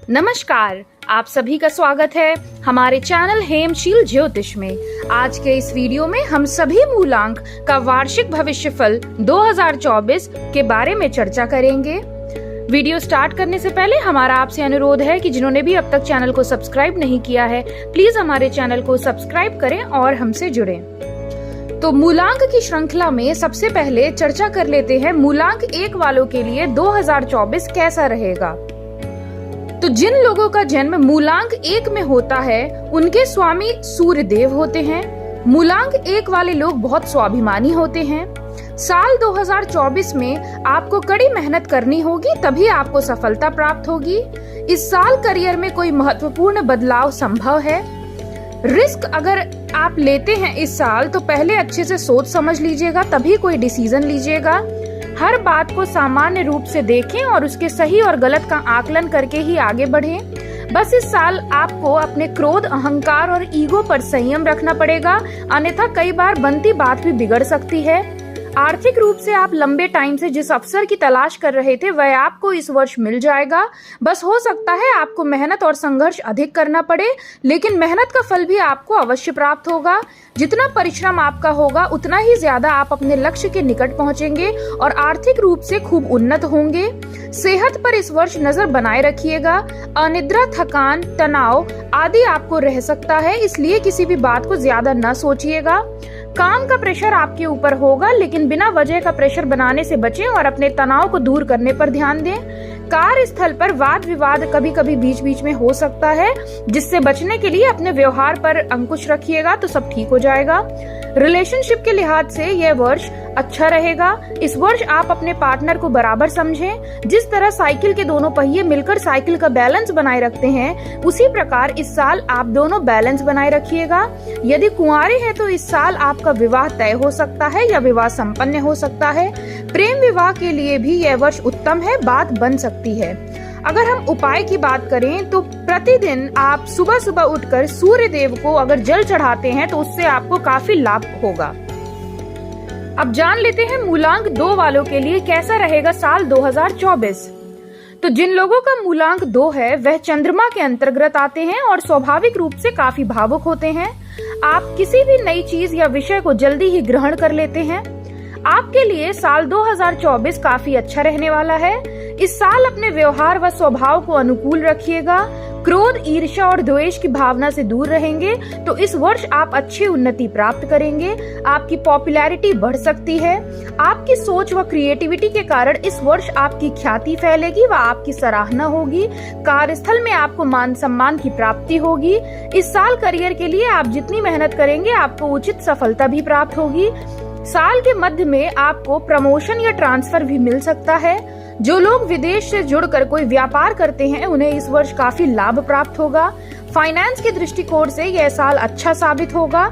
नमस्कार, आप सभी का स्वागत है हमारे चैनल हेमशील ज्योतिष में। आज के इस वीडियो में हम सभी मूलांक का वार्षिक भविष्यफल 2024 के बारे में चर्चा करेंगे। वीडियो स्टार्ट करने से पहले हमारा आपसे अनुरोध है कि जिन्होंने भी अब तक चैनल को सब्सक्राइब नहीं किया है, प्लीज हमारे चैनल को सब्सक्राइब करें और हमसे जुड़ें। तो मूलांक की श्रृंखला में सबसे पहले चर्चा कर लेते हैं मूलांक 1 वालों के लिए 2024 कैसा रहेगा। तो जिन लोगों का जन्म मूलांक 1 में होता है उनके स्वामी सूर्य देव होते हैं। मूलांक 1 वाले लोग बहुत स्वाभिमानी होते हैं। साल 2024 में आपको कड़ी मेहनत करनी होगी, तभी आपको सफलता प्राप्त होगी। इस साल करियर में कोई महत्वपूर्ण बदलाव संभव है। रिस्क अगर आप लेते हैं इस साल तो पहले अच्छे से सोच समझ लीजिएगा, तभी कोई डिसीजन लीजिएगा। हर बात को सामान्य रूप से देखें और उसके सही और गलत का आकलन करके ही आगे बढ़ें। बस इस साल आपको अपने क्रोध, अहंकार और ईगो पर संयम रखना पड़ेगा, अन्यथा कई बार बनती बात भी बिगड़ सकती है। आर्थिक रूप से आप लंबे टाइम से जिस अवसर की तलाश कर रहे थे वह आपको इस वर्ष मिल जाएगा। बस हो सकता है आपको मेहनत और संघर्ष अधिक करना पड़े, लेकिन मेहनत का फल भी आपको अवश्य प्राप्त होगा। जितना परिश्रम आपका होगा उतना ही ज्यादा आप अपने लक्ष्य के निकट पहुंचेंगे और आर्थिक रूप से खूब उन्नत होंगे। सेहत पर इस वर्ष नजर बनाए रखिएगा। अनिद्रा, थकान, तनाव आदि आपको रह सकता है, इसलिए किसी भी बात को ज्यादा न सोचिएगा। काम का प्रेशर आपके ऊपर होगा, लेकिन बिना वजह का प्रेशर बनाने से बचें और अपने तनाव को दूर करने पर ध्यान दें। कार्यस्थल पर वाद विवाद कभी कभी बीच बीच में हो सकता है, जिससे बचने के लिए अपने व्यवहार पर अंकुश रखिएगा तो सब ठीक हो जाएगा। रिलेशनशिप के लिहाज से यह वर्ष अच्छा रहेगा। इस वर्ष आप अपने पार्टनर को बराबर समझें। जिस तरह साइकिल के दोनों पहिए मिलकर साइकिल का बैलेंस बनाए रखते हैं, उसी प्रकार इस साल आप दोनों बैलेंस बनाए रखिएगा। यदि कुंवारे हैं तो इस साल आपका विवाह तय हो सकता है या विवाह संपन्न हो सकता है। प्रेम विवाह के लिए भी यह वर्ष उत्तम है, बात बन सकती है। अगर हम उपाय की बात करें तो प्रतिदिन आप सुबह सुबह उठकर सूर्य देव को अगर जल चढ़ाते हैं तो उससे आपको काफी लाभ होगा। अब जान लेते हैं मूलांक 2 वालों के लिए कैसा रहेगा साल 2024। तो जिन लोगों का मूलांक 2 है वह चंद्रमा के अंतर्गत आते हैं और स्वाभाविक रूप से काफी भावुक होते हैं। आप किसी भी नई चीज या विषय को जल्दी ही ग्रहण कर लेते हैं। आपके लिए साल 2024 काफी अच्छा रहने वाला है। इस साल अपने व्यवहार व स्वभाव को अनुकूल रखिएगा। क्रोध, ईर्ष्या और द्वेष की भावना से दूर रहेंगे तो इस वर्ष आप अच्छी उन्नति प्राप्त करेंगे। आपकी पॉपुलैरिटी बढ़ सकती है। आपकी सोच व क्रिएटिविटी के कारण इस वर्ष आपकी ख्याति फैलेगी व आपकी सराहना होगी। कार्यस्थल में आपको मान सम्मान की प्राप्ति होगी। इस साल करियर के लिए आप जितनी मेहनत करेंगे आपको उचित सफलता भी प्राप्त होगी। साल के मध्य में आपको प्रमोशन या ट्रांसफर भी मिल सकता है। जो लोग विदेश से जुड़कर कोई व्यापार करते हैं उन्हें इस वर्ष काफी लाभ प्राप्त होगा। फाइनेंस के दृष्टिकोण से यह साल अच्छा साबित होगा।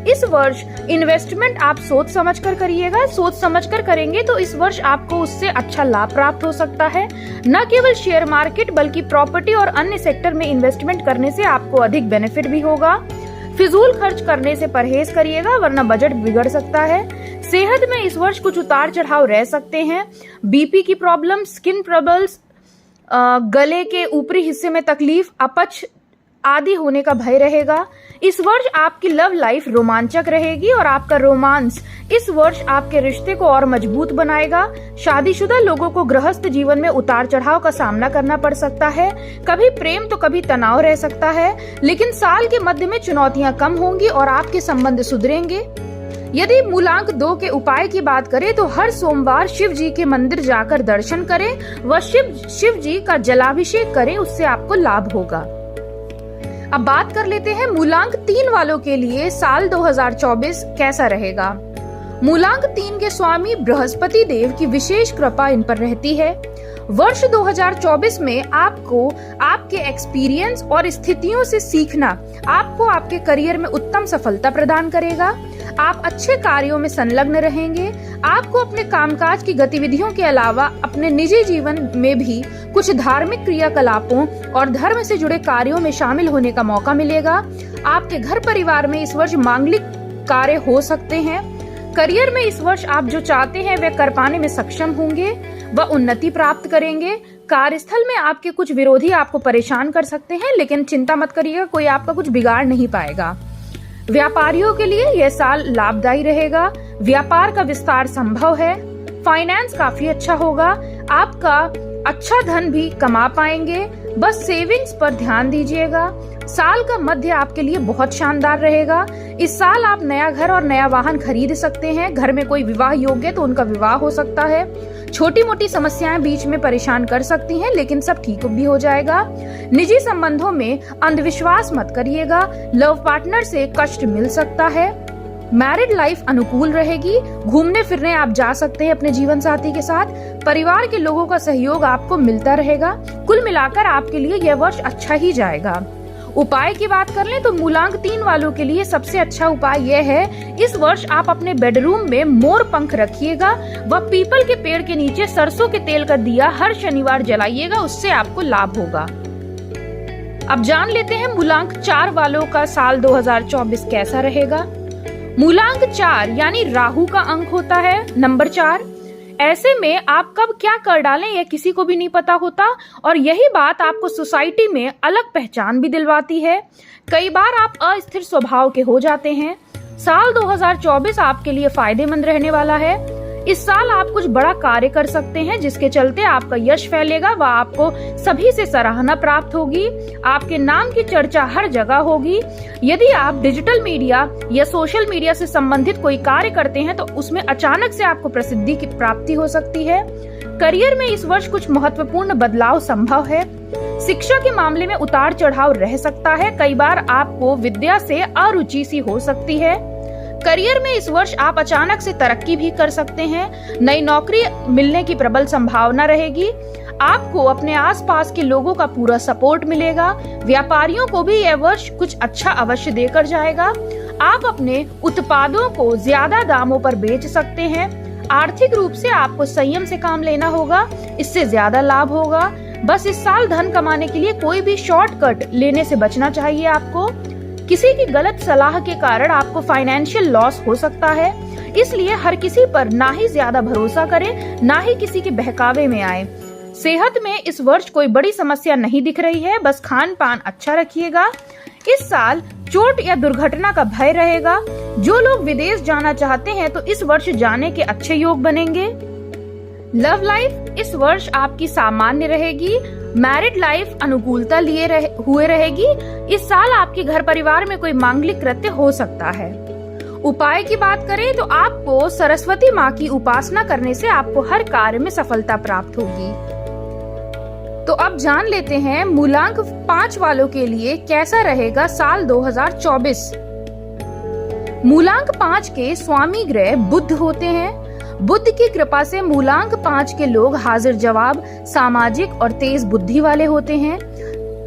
इस वर्ष इन्वेस्टमेंट आप सोच समझ कर करिएगा। सोच समझ कर करेंगे तो इस वर्ष आपको उससे अच्छा लाभ प्राप्त हो सकता है। न केवल शेयर मार्केट बल्कि प्रॉपर्टी और अन्य सेक्टर में इन्वेस्टमेंट करने से आपको अधिक बेनिफिट भी होगा। फिजूल खर्च करने से परहेज करिएगा, वरना बजट बिगड़ सकता है। सेहत में इस वर्ष कुछ उतार चढ़ाव रह सकते हैं। बीपी की प्रॉब्लम, स्किन ट्रबल्स, गले के ऊपरी हिस्से में तकलीफ, अपच आदि होने का भय रहेगा। इस वर्ष आपकी लव लाइफ रोमांचक रहेगी और आपका रोमांस इस वर्ष आपके रिश्ते को और मजबूत बनाएगा। शादीशुदा लोगों को गृहस्थ जीवन में उतार चढ़ाव का सामना करना पड़ सकता है। कभी प्रेम तो कभी तनाव रह सकता है, लेकिन साल के मध्य में चुनौतियां कम होंगी और आपके संबंध सुधरेंगे। यदि मूलांक 2 के उपाय की बात करें तो हर सोमवार शिव जी के मंदिर जाकर दर्शन करें व शिव जी का जलाभिषेक करें, उससे आपको लाभ होगा। अब बात कर लेते हैं मूलांक 3 वालों के लिए साल 2024 कैसा रहेगा। मूलांक 3 के स्वामी बृहस्पति देव की विशेष कृपा इन पर रहती है। वर्ष 2024 में आपको आपके एक्सपीरियंस और स्थितियों से सीखना आपको आपके करियर में उत्तम सफलता प्रदान करेगा। आप अच्छे कार्यों में संलग्न रहेंगे। आपको अपने कामकाज की गतिविधियों के अलावा अपने निजी जीवन में भी कुछ धार्मिक क्रियाकलापों और धर्म से जुड़े कार्यों में शामिल होने का मौका मिलेगा। आपके घर परिवार में इस वर्ष मांगलिक कार्य हो सकते हैं। करियर में इस वर्ष आप जो चाहते हैं वह कर पाने में सक्षम होंगे, वह उन्नति प्राप्त करेंगे। कार्यस्थल में आपके कुछ विरोधी आपको परेशान कर सकते हैं, लेकिन चिंता मत करिएगा, कोई आपका कुछ बिगाड़ नहीं पाएगा। व्यापारियों के लिए यह साल लाभदायी रहेगा, व्यापार का विस्तार संभव है, फाइनेंस काफी अच्छा होगा, आपका अच्छा धन भी कमा पाएंगे, बस सेविंग्स पर ध्यान दीजिएगा। साल का मध्य आपके लिए बहुत शानदार रहेगा। इस साल आप नया घर और नया वाहन खरीद सकते हैं। घर में कोई विवाह योग्य तो उनका विवाह हो सकता है। छोटी मोटी समस्याएं बीच में परेशान कर सकती हैं, लेकिन सब ठीक भी हो जाएगा। निजी संबंधों में अंधविश्वास मत करिएगा। लव पार्टनर से कष्ट मिल सकता है। मैरिड लाइफ अनुकूल रहेगी। घूमने फिरने आप जा सकते हैं अपने जीवन साथी के साथ। परिवार के लोगों का सहयोग आपको मिलता रहेगा। कुल मिलाकर आपके लिए यह वर्ष अच्छा ही जाएगा। उपाय की बात कर लें तो मूलांक 3 वालों के लिए सबसे अच्छा उपाय यह है, इस वर्ष आप अपने बेडरूम में मोर पंख रखिएगा व पीपल के पेड़ के नीचे सरसों के तेल का दिया हर शनिवार जलाइएगा, उससे आपको लाभ होगा। अब जान लेते हैं मूलांक 4 वालों का साल 2024 कैसा रहेगा। मूलांक 4 यानी राहु का अंक होता है नंबर 4। ऐसे में आप कब क्या कर डालें यह किसी को भी नहीं पता होता, और यही बात आपको सोसाइटी में अलग पहचान भी दिलवाती है। कई बार आप अस्थिर स्वभाव के हो जाते हैं। साल 2024 आपके लिए फायदेमंद रहने वाला है। इस साल आप कुछ बड़ा कार्य कर सकते हैं, जिसके चलते आपका यश फैलेगा व आपको सभी से सराहना प्राप्त होगी। आपके नाम की चर्चा हर जगह होगी। यदि आप डिजिटल मीडिया या सोशल मीडिया से संबंधित कोई कार्य करते हैं तो उसमें अचानक से आपको प्रसिद्धि की प्राप्ति हो सकती है। करियर में इस वर्ष कुछ महत्वपूर्ण बदलाव संभव है। शिक्षा के मामले में उतार चढ़ाव रह सकता है। कई बार आपको विद्या से अरुचि सी हो सकती है। करियर में इस वर्ष आप अचानक से तरक्की भी कर सकते हैं। नई नौकरी मिलने की प्रबल संभावना रहेगी। आपको अपने आसपास के लोगों का पूरा सपोर्ट मिलेगा। व्यापारियों को भी यह वर्ष कुछ अच्छा अवश्य देकर जाएगा। आप अपने उत्पादों को ज्यादा दामों पर बेच सकते हैं। आर्थिक रूप से आपको संयम से काम लेना होगा, इससे ज्यादा लाभ होगा। बस इस साल धन कमाने के लिए कोई भी शॉर्टकट लेने से बचना चाहिए आपको। किसी की गलत सलाह के कारण आपको फाइनेंशियल लॉस हो सकता है, इसलिए हर किसी पर ना ही ज्यादा भरोसा करें, ना ही किसी के बहकावे में आए। सेहत में इस वर्ष कोई बड़ी समस्या नहीं दिख रही है, बस खान पान अच्छा रखिएगा। इस साल चोट या दुर्घटना का भय रहेगा। जो लोग विदेश जाना चाहते हैं तो इस वर्ष जाने के अच्छे योग बनेंगे। लव लाइफ इस वर्ष आपकी सामान्य रहेगी। मैरिड लाइफ अनुकूलता लिए हुए रहेगी। इस साल आपके घर परिवार में कोई मांगलिक कृत्य हो सकता है। उपाय की बात करें तो आपको सरस्वती माँ की उपासना करने से आपको हर कार्य में सफलता प्राप्त होगी। तो अब जान लेते हैं मूलांक 5 वालों के लिए कैसा रहेगा साल 2024। मूलांक 5 के स्वामी ग्रह बुध होते हैं। बुध की कृपा से मूलांक 5 के लोग हाजिर जवाब, सामाजिक और तेज बुद्धि वाले होते हैं।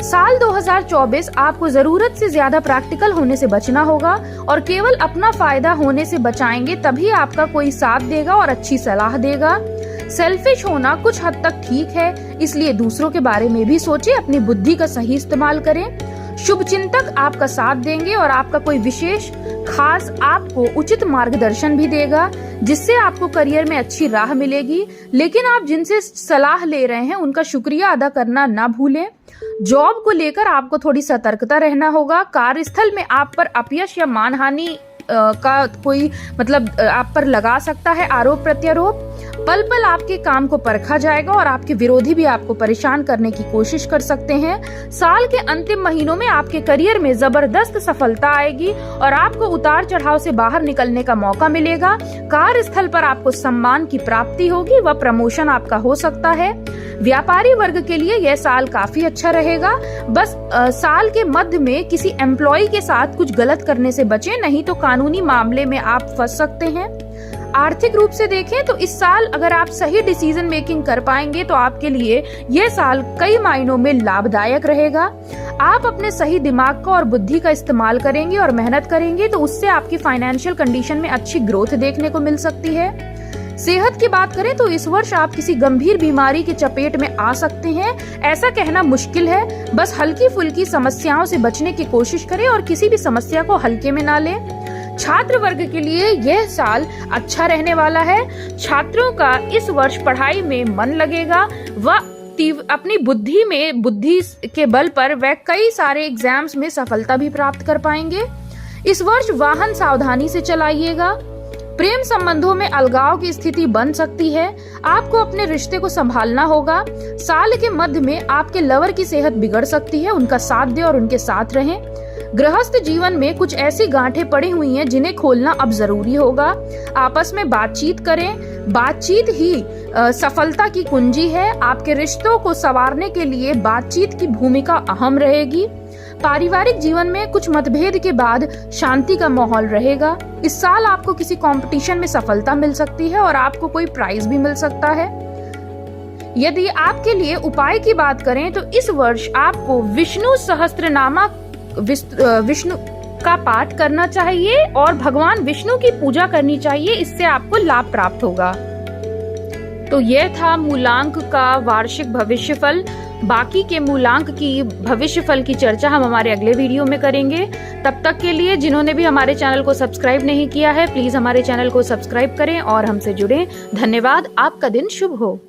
साल 2024 आपको जरूरत से ज्यादा प्रैक्टिकल होने से बचना होगा और केवल अपना फायदा होने से बचाएंगे, तभी आपका कोई साथ देगा और अच्छी सलाह देगा। सेल्फिश होना कुछ हद तक ठीक है, इसलिए दूसरों के बारे में भी सोचें, अपनी बुद्धि का सही इस्तेमाल करें। शुभ चिंतक आपका साथ देंगे और आपका कोई विशेष खास आपको उचित मार्गदर्शन भी देगा, जिससे आपको करियर में अच्छी राह मिलेगी। लेकिन आप जिनसे सलाह ले रहे हैं उनका शुक्रिया अदा करना ना भूलें। जॉब को लेकर आपको थोड़ी सतर्कता रहना होगा। कार्यस्थल में आप पर अपयश या मानहानि का कोई आप पर लगा सकता है आरोप प्रत्यारोप। पल पल आपके काम को परखा जाएगा और आपके विरोधी भी आपको परेशान करने की कोशिश कर सकते हैं। साल के अंतिम महीनों में आपके करियर में जबरदस्त सफलता आएगी और आपको उतार चढ़ाव से बाहर निकलने का मौका मिलेगा। कार्यस्थल पर आपको सम्मान की प्राप्ति होगी व प्रमोशन आपका हो सकता है। व्यापारी वर्ग के लिए यह साल काफी अच्छा रहेगा। बस साल के मध्य में किसी एम्प्लॉय के साथ कुछ गलत करने से बचें, नहीं तो कानूनी मामले में आप फंस सकते हैं। आर्थिक रूप से देखें तो इस साल अगर आप सही डिसीजन मेकिंग कर पाएंगे तो आपके लिए यह साल कई मायनों में लाभदायक रहेगा। आप अपने सही दिमाग का और बुद्धि का इस्तेमाल करेंगे और मेहनत करेंगे तो उससे आपकी फाइनेंशियल कंडीशन में अच्छी ग्रोथ देखने को मिल सकती है। सेहत की बात करें तो इस वर्ष आप किसी गंभीर बीमारी की चपेट में आ सकते हैं। ऐसा कहना मुश्किल है, बस हल्की फुल्की समस्याओं से बचने की कोशिश करें और किसी भी समस्या को हल्के में ना लें। छात्र वर्ग के लिए यह साल अच्छा रहने वाला है। छात्रों का इस वर्ष पढ़ाई में मन लगेगा। वह अपनी बुद्धि के बल पर वह कई सारे एग्जाम्स में सफलता भी प्राप्त कर पाएंगे। इस वर्ष वाहन सावधानी से चलाइएगा। प्रेम संबंधों में अलगाव की स्थिति बन सकती है। आपको अपने रिश्ते को संभालना होगा। साल के मध्य में आपके लवर की सेहत बिगड़ सकती है। उनका साथ दें और उनके साथ रहें। गृहस्थ जीवन में कुछ ऐसी गांठें पड़ी हुई हैं जिन्हें खोलना अब जरूरी होगा। आपस में बातचीत करें। बातचीत ही सफलता की कुंजी है। आपके रिश्तों को संवारने के लिए बातचीत की भूमिका अहम रहेगी। पारिवारिक जीवन में कुछ मतभेद के बाद शांति का माहौल रहेगा। इस साल आपको किसी कंपटीशन में सफलता मिल सकती है और आपको कोई प्राइज भी मिल सकता है। यदि आपके लिए उपाय की बात करें तो इस वर्ष आपको विष्णु सहस्त्रनामा विष्णु का पाठ करना चाहिए और भगवान विष्णु की पूजा करनी चाहिए। इससे आपको लाभ प्राप्त होगा। तो यह था मूलांक का वार्षिक भविष्यफल। बाकी के मूलांक की भविष्यफल की चर्चा हम हमारे अगले वीडियो में करेंगे। तब तक के लिए जिन्होंने भी हमारे चैनल को सब्सक्राइब नहीं किया है, प्लीज हमारे चैनल को सब्सक्राइब करें और हमसे जुड़ें। धन्यवाद। आपका दिन शुभ हो।